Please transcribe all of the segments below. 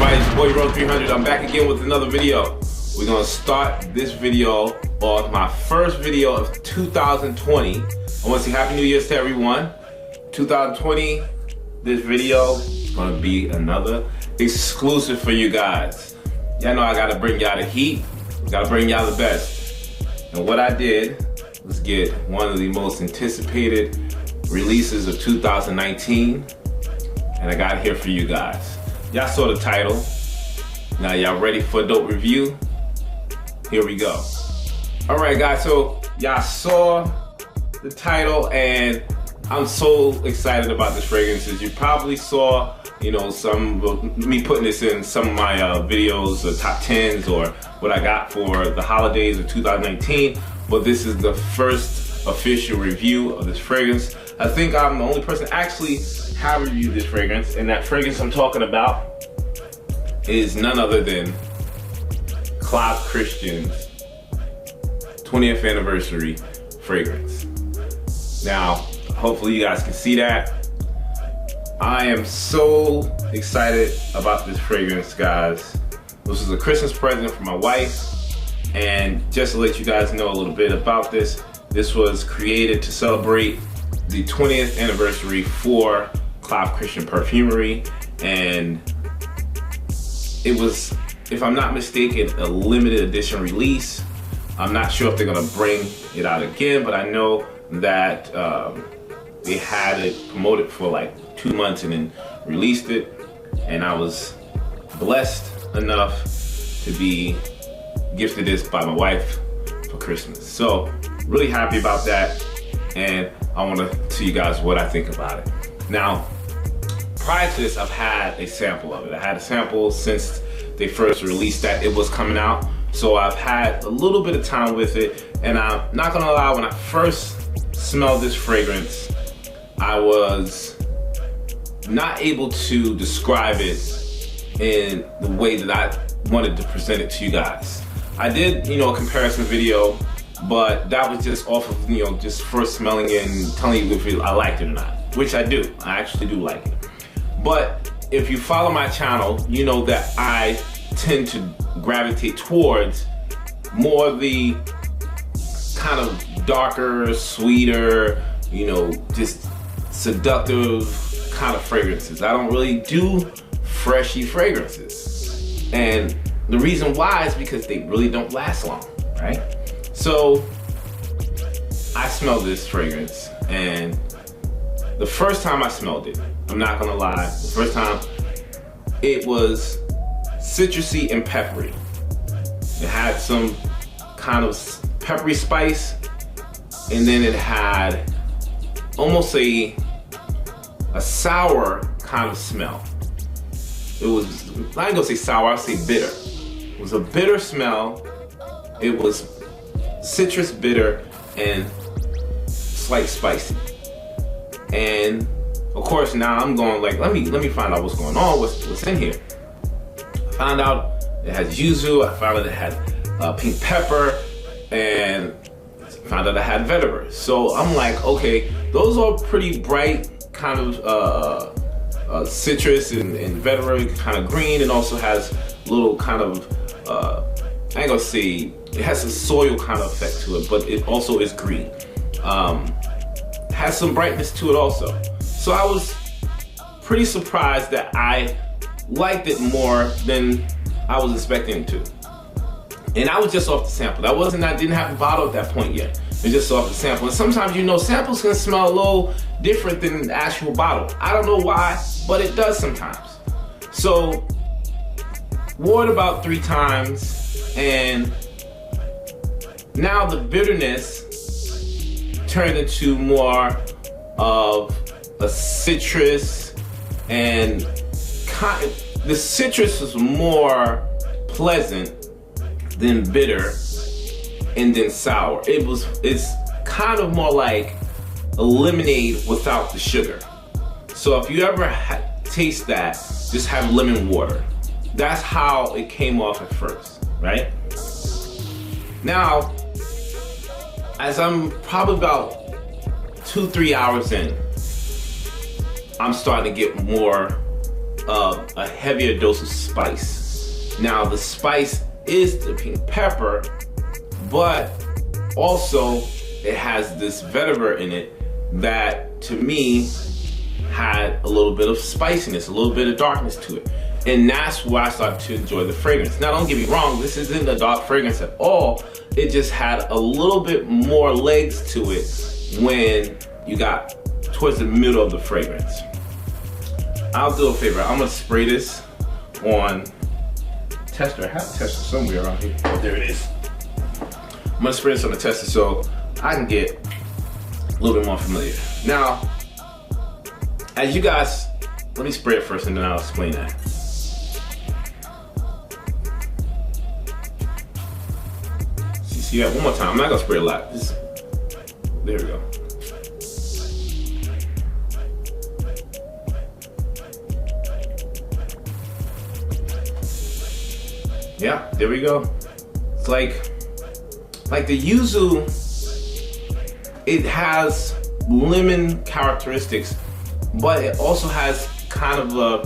everybody, it's your boy Ron 300. I'm back again with another video. We're gonna start this video off, my first video of 2020. I wanna say Happy New Year's to everyone. 2020, this video is gonna be another exclusive for you guys. Y'all know I gotta bring y'all the heat, gotta bring y'all the best. And what I did was get one of the most anticipated releases of 2019, and I got it here for you guys. Y'all saw the title. Now y'all ready for a dope review? Here we go. All right, guys, so y'all saw the title, and I'm so excited about this fragrance. As you probably saw, you know, me putting this in some of my videos, or top 10s, or what I got for the holidays of 2019, but this is the first official review of this fragrance. I think I'm the only person to actually have reviewed this fragrance, and that fragrance I'm talking about is none other than Clive Christian's 20th anniversary fragrance. Now, hopefully you guys can see that. I am so excited about this fragrance, guys. This is a Christmas present for my wife, and just to let you guys know a little bit about this, this was created to celebrate the 20th anniversary for Clive Christian Perfumery, and it was, if I'm not mistaken, a limited edition release. I'm not sure if they're gonna bring it out again, but I know that they had it promoted for like 2 months and then released it, and I was blessed enough to be gifted this by my wife for Christmas. So really happy about that, and I want to tell you guys what I think about it. Now, prior to this, I've had a sample of it. I had a sample since they first released that it was coming out. So I've had a little bit of time with it, and I'm not gonna lie, when I first smelled this fragrance, I was not able to describe it in the way that I wanted to present it to you guys. I did, you know, a comparison video, but that was just off of, you know, just first smelling it and telling you if I liked it or not, which I do. I actually do like it. But if you follow my channel, you know that I tend to gravitate towards more the kind of darker, sweeter, you know, just seductive kind of fragrances. I don't really do freshy fragrances. And the reason why is because they really don't last long, right? So I smelled this fragrance, and the first time I smelled it, I'm not gonna lie, the first time, it was citrusy and peppery. It had some kind of peppery spice, and then it had almost a sour kind of smell. It was, I ain't gonna say sour, I'll say bitter. It was a bitter smell. It was citrus, bitter, and slight spicy. And of course, now I'm going like, let me find out what's going on, what's in here. I found out it has yuzu. I found out it had pink pepper, and found out it had vetiver. So I'm like, okay, those are pretty bright kind of citrus and vetiver, kind of green, and also has little kind of I ain't gonna say, it has a soil kind of effect to it, but it also is green. Has some brightness to it also. So I was pretty surprised that I liked it more than I was expecting it to. And I was just off the sample. I didn't have the bottle at that point yet. It was just off the sample. And sometimes, you know, samples can smell a little different than the actual bottle. I don't know why, but it does sometimes. So, wore it about 3 times, and now the bitterness turned into more of a citrus, and the citrus was more pleasant than bitter and then sour. It's kind of more like a lemonade without the sugar. So if you ever taste that, just have lemon water. That's how it came off at first, right? Now, as I'm probably about 2-3 hours in, I'm starting to get more a heavier dose of spice. Now the spice is the pink pepper, but also it has this vetiver in it that to me had a little bit of spiciness, a little bit of darkness to it. And that's why I started to enjoy the fragrance. Now don't get me wrong, this isn't a dark fragrance at all. It just had a little bit more legs to it when you got towards the middle of the fragrance. I'll do a favor, I'm gonna spray this on tester. I have a tester somewhere around here. Oh, there it is. I'm gonna spray this on the tester so I can get a little bit more familiar. Now, as you guys, let me spray it first and then I'll explain that. See that one more time. I'm not gonna spray a lot. Just, there we go. Yeah, there we go. It's like the yuzu, it has lemon characteristics, but it also has kind of a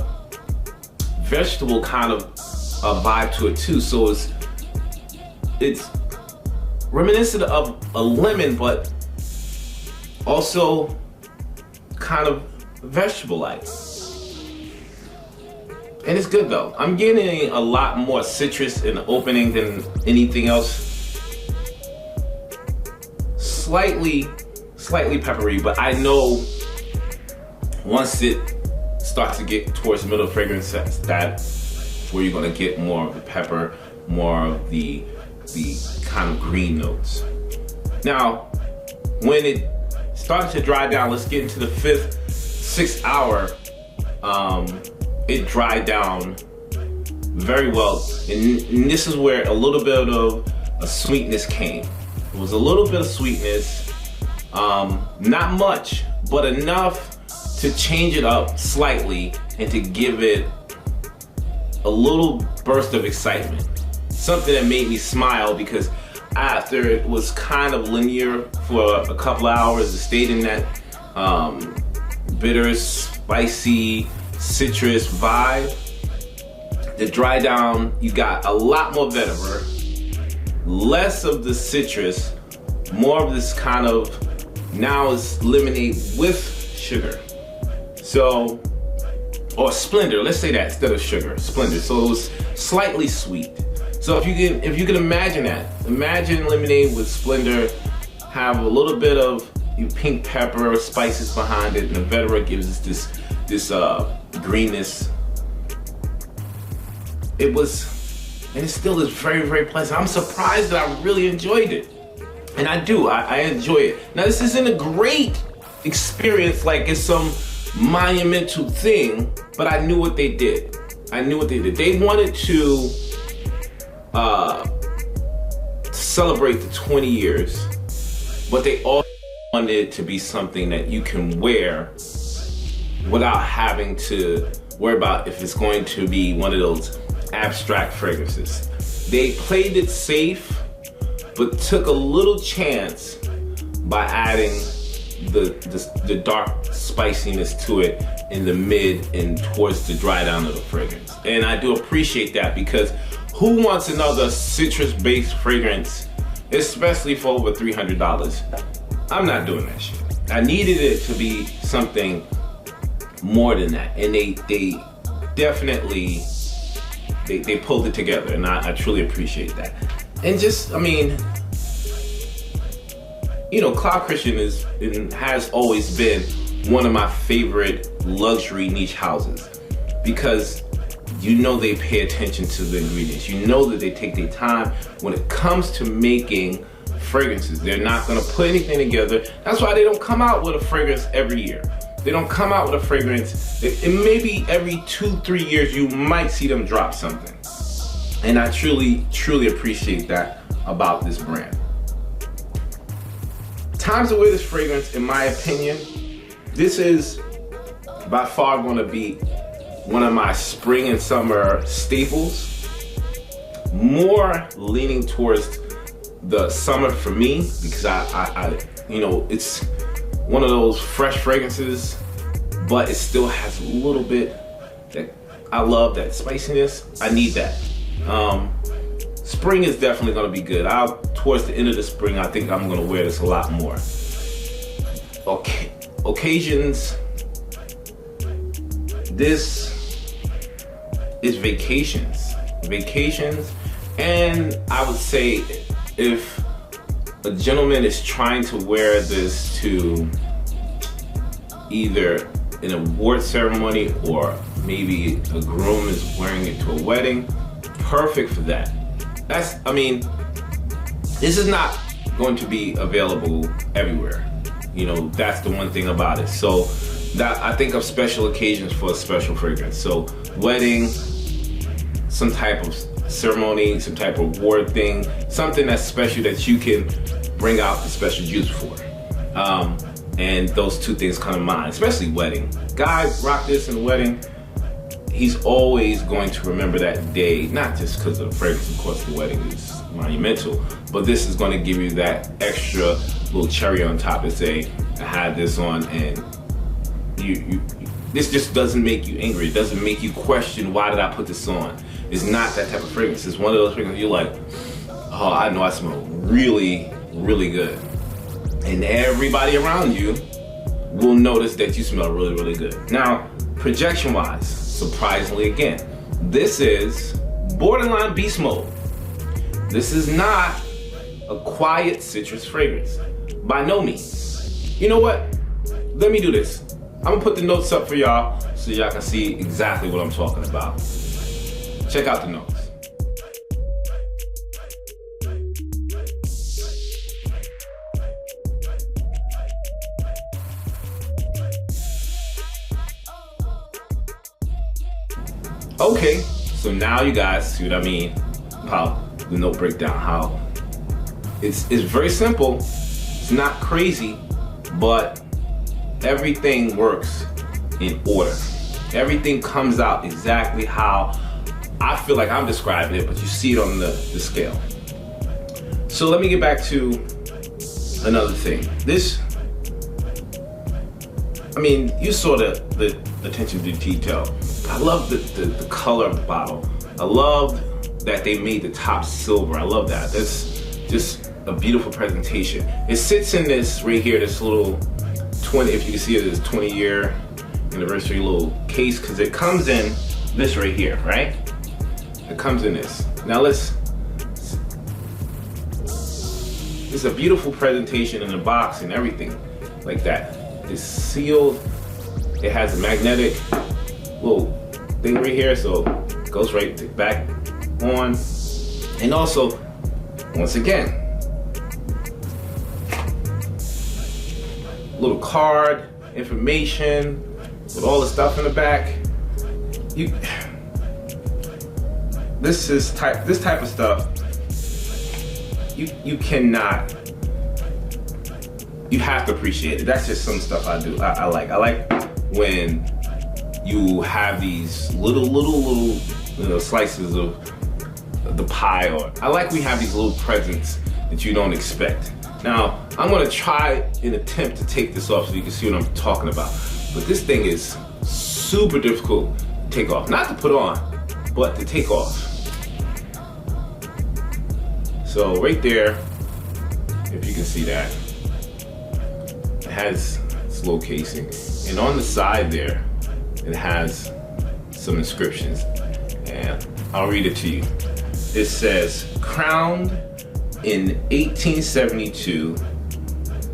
vegetable kind of a vibe to it too. So it's reminiscent of a lemon, but also kind of vegetable-like. And it's good though. I'm getting a lot more citrus in the opening than anything else. Slightly peppery, but I know once it starts to get towards the middle of fragrance, that's where you're gonna get more of the pepper, more of the kind of green notes. Now, when it started to dry down, let's get into the 5th, 6th hour, it dried down very well. And this is where a little bit of a sweetness came. It was a little bit of sweetness, not much, but enough to change it up slightly and to give it a little burst of excitement. Something that made me smile, because after it was kind of linear for a couple of hours, it stayed in that bitter, spicy, citrus vibe. The dry down, you got a lot more vetiver, less of the citrus, more of this kind of, now it's lemonade with sugar. So, or Splenda, let's say that instead of sugar, Splenda. So it was slightly sweet. So if you can imagine that, imagine lemonade with Splenda, have a little bit of pink pepper, spices behind it, and the vetiver gives us this greenness. It was, and it still is very, very pleasant. I'm surprised that I really enjoyed it. And I do, I enjoy it. Now this isn't a great experience like it's some monumental thing, but I knew what they did. I knew what they did. They wanted to celebrate the 20 years, but they also wanted it to be something that you can wear without having to worry about if it's going to be one of those abstract fragrances. They played it safe, but took a little chance by adding the dark spiciness to it in the mid and towards the dry down of the fragrance. And I do appreciate that, because who wants another citrus-based fragrance, especially for over $300? I'm not doing that shit. I needed it to be something more than that, and they definitely they pulled it together, and I truly appreciate that. And just, I mean, you know, Cloud Christian is and has always been one of my favorite luxury niche houses, because you know they pay attention to the ingredients. You know that they take their time when it comes to making fragrances. They're not gonna put anything together. That's why they don't come out with a fragrance every year. They don't come out with a fragrance. And maybe every 2-3 years you might see them drop something. And I truly, truly appreciate that about this brand. Time to wear this fragrance, in my opinion, this is by far gonna be one of my spring and summer staples. More leaning towards the summer for me, because I you know, it's one of those fresh fragrances, but it still has a little bit that I love that spiciness. I need that. Spring is definitely gonna be good. Towards the end of the spring, I think I'm gonna wear this a lot more. Okay, occasions. This is vacations. And I would say if a gentleman is trying to wear this to either an award ceremony or maybe a groom is wearing it to a wedding, perfect for that. This is not going to be available everywhere. You know, that's the one thing about it. So that I think of special occasions for a special fragrance. So wedding, some type of ceremony, some type of award thing, something that's special that you can bring out the special juice for. And those two things come to mind, especially wedding. Guys rock this in a wedding. He's always going to remember that day, not just because of the fragrance, of course the wedding is monumental, but this is going to give you that extra little cherry on top and say, I had this on, and this just doesn't make you angry. It doesn't make you question, why did I put this on? It's not that type of fragrance. It's one of those fragrances you're like, oh, I know I smell really, really good. And everybody around you will notice that you smell really, really good. Now, projection-wise, surprisingly again, this is borderline beast mode. This is not a quiet citrus fragrance, by no means. You know what? Let me do this. I'm gonna put the notes up for y'all so y'all can see exactly what I'm talking about. Check out the notes. Okay, so now you guys see what I mean, how the note breakdown, how it's very simple, it's not crazy, but everything works in order. Everything comes out exactly how I feel like I'm describing it, but you see it on the scale. So let me get back to another thing. This, you saw the attention to detail. I love the color of the bottle. I love that they made the top silver. I love that. That's just a beautiful presentation. It sits in this right here, this little 20, if you can see it, this 20-year anniversary little case, because it comes in this right here, right? It comes in this. Now it's a beautiful presentation in the box and everything like that. It's sealed. It has a magnetic little thing right here, so it goes right back on. And also, once again, little card, information, with all the stuff in the back. This type of stuff, you cannot, you have to appreciate it. That's just some stuff I do. I like when you have these little slices of the pie, or I like when we have these little presents that you don't expect. Now, I'm gonna try an attempt to take this off so you can see what I'm talking about. But this thing is super difficult to take off. Not to put on, but to take off. So right there, if you can see that, it has its little casing. And on the side there, it has some inscriptions. And I'll read it to you. It says, crowned in 1872,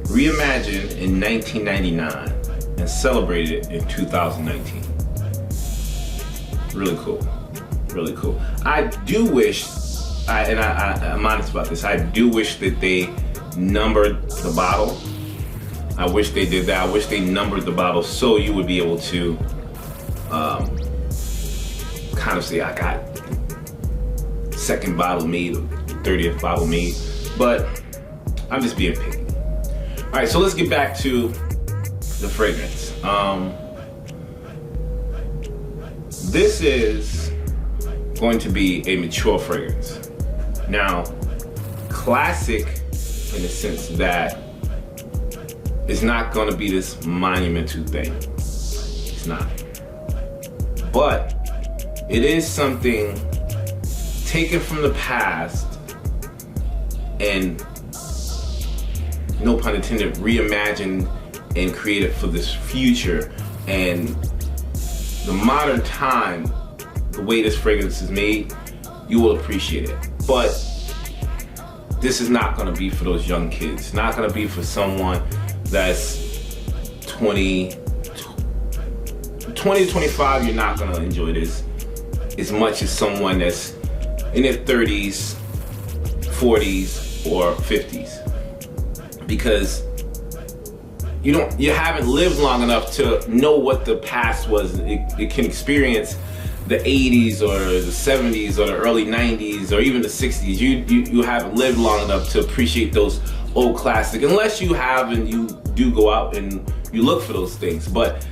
reimagined in 1999, and celebrated in 2019. Really cool, really cool. I do wish, I'm honest about this, I do wish that they numbered the bottle. I wish they did that. I wish they numbered the bottle so you would be able to kind of say, I got second bottle made, or 30th bottle made, but I'm just being picky. All right, so let's get back to the fragrance. This is going to be a mature fragrance. Now, classic in the sense that it's not going to be this monumental thing. It's not. But It is something taken from the past and, no pun intended, reimagined and created for this future. And the modern time, the way this fragrance is made, you will appreciate it. But this is not gonna be for those young kids. It's not gonna be for someone that's 20 to 25. You're not gonna enjoy this as much as someone that's in their 30s, 40s, or 50s. Because you haven't lived long enough to know what the past was. It can experience the 80s or the 70s or the early 90s or even the 60s. You haven't lived long enough to appreciate those old classics, unless you have and you do go out and you look for those things. But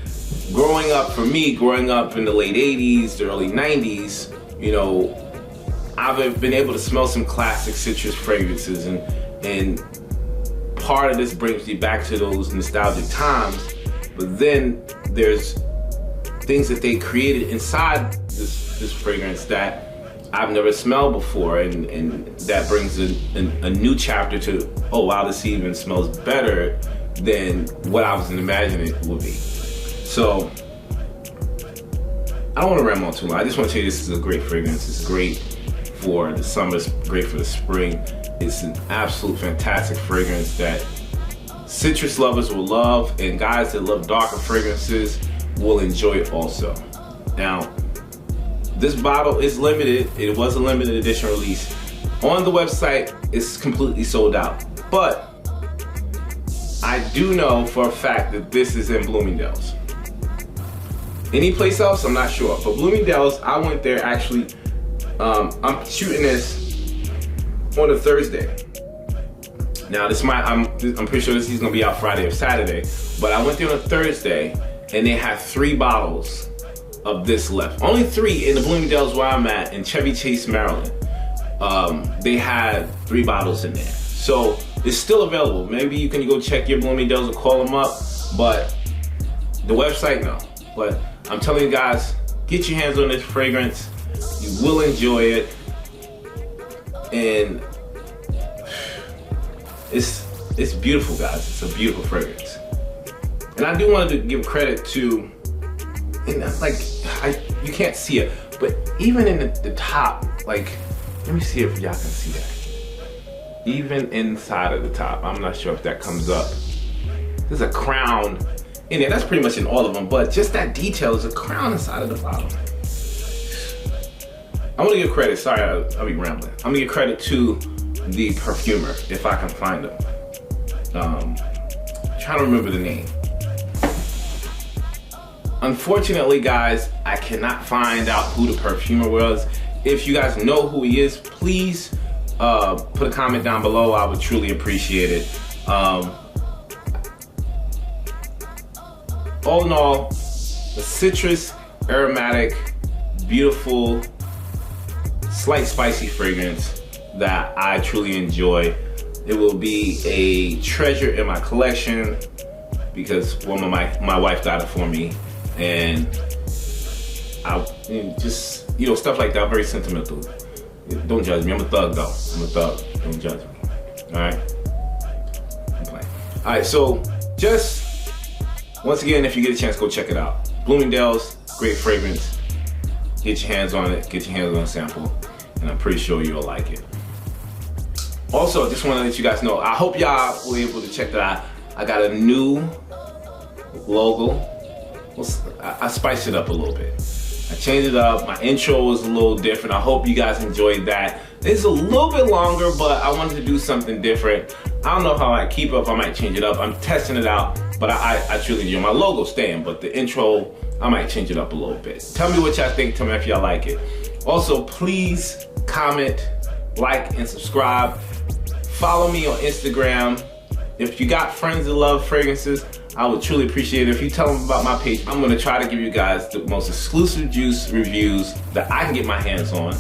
growing up, for me, growing up in the late 80s, the early 90s, you know, I've been able to smell some classic citrus fragrances, and part of this brings me back to those nostalgic times. But then there's things that they created inside this fragrance that I've never smelled before, and that brings a new chapter to, oh wow, this even smells better than what I was imagining it would be. So I don't want to ramble on too long. I just want to tell you this is a great fragrance. It's great for the summer, it's great for the spring. It's an absolute fantastic fragrance that citrus lovers will love, and guys that love darker fragrances will enjoy it also. Now, this bottle is limited. It was a limited edition release. On the website, it's completely sold out. But I do know for a fact that this is in Bloomingdale's. Any place else, I'm not sure. But Bloomingdale's, I went there actually. I'm shooting this on a Thursday. Now I'm pretty sure this is gonna be out Friday or Saturday. But I went there on a Thursday, and they had 3 bottles of this left. Only 3 in the Bloomingdale's where I'm at in Chevy Chase, Maryland. They had 3 bottles in there. So it's still available. Maybe you can go check your Bloomingdale's or call them up, but the website, no. But I'm telling you guys, get your hands on this fragrance. You will enjoy it. And it's beautiful, guys. It's a beautiful fragrance. And I do want to give credit to, and you can't see it, but even in the top, like, let me see if y'all can see that. Even inside of the top, I'm not sure if that comes up. There's a crown in there. That's pretty much in all of them, but just that detail is a crown inside of the bottle. I want to give credit, sorry, I'll be rambling. I'm gonna give credit to the perfumer, if I can find him. Trying to remember the name. Unfortunately, guys, I cannot find out who the perfumer was. If you guys know who he is, please put a comment down below. I would truly appreciate it. All in all, a citrus, aromatic, beautiful, slight spicy fragrance that I truly enjoy. It will be a treasure in my collection because my wife got it for me, and just, you know, stuff like that. I'm very sentimental. Don't judge me. I'm a thug though. I'm a thug. Don't judge me. All right. I'm playing. All right. So just once again, if you get a chance, go check it out. Bloomingdale's, great fragrance. Get your hands on it. Get your hands on a sample, and I'm pretty sure you'll like it. Also, just want to let you guys know, I hope y'all were able to check that out. I got a new logo. I spiced it up a little bit. I changed it up. My intro was a little different. I hope you guys enjoyed that. It's a little bit longer, but I wanted to do something different. I don't know if I might keep up, I might change it up. I'm testing it out, but I truly enjoy my logo staying, but the intro, I might change it up a little bit. Tell me what y'all think. Tell me if y'all like it. Also, please comment, like, and subscribe. Follow me on Instagram. If you got friends that love fragrances, I would truly appreciate it if you tell them about my page. I'm gonna try to give you guys the most exclusive juice reviews that I can get my hands on.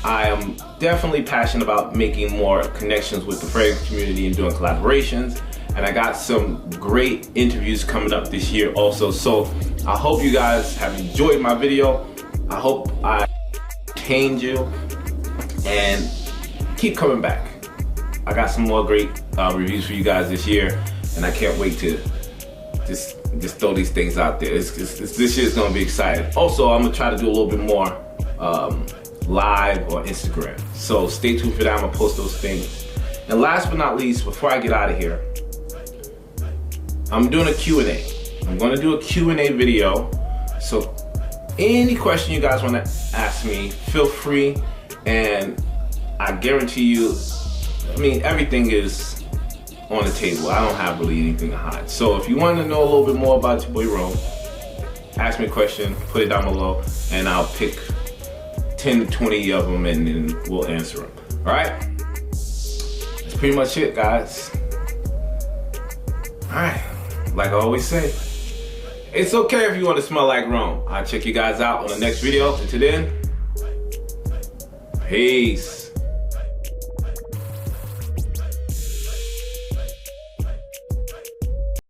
I am definitely passionate about making more connections with the fragrance community and doing collaborations. And I got some great interviews coming up this year also. So I hope you guys have enjoyed my video. I hope I entertained you, and keep coming back. I got some more great reviews for you guys this year, and I can't wait to just throw these things out there. This year's gonna be exciting. Also, I'm gonna try to do a little bit more live on Instagram. So stay tuned for that. I'm gonna post those things. And last but not least, before I get out of here, I'm doing a Q&A. I'm gonna do a Q&A video. So any question you guys wanna ask me, feel free, and I guarantee you, I mean, everything is on the table. I don't have really anything to hide. So if you want to know a little bit more about your boy Rome, ask me a question, put it down below, and I'll pick 10 to 20 of them and then we'll answer them. All right? That's pretty much it, guys. All right, like I always say, it's okay if you want to smell like Rome. I'll check you guys out on the next video. Until then, peace.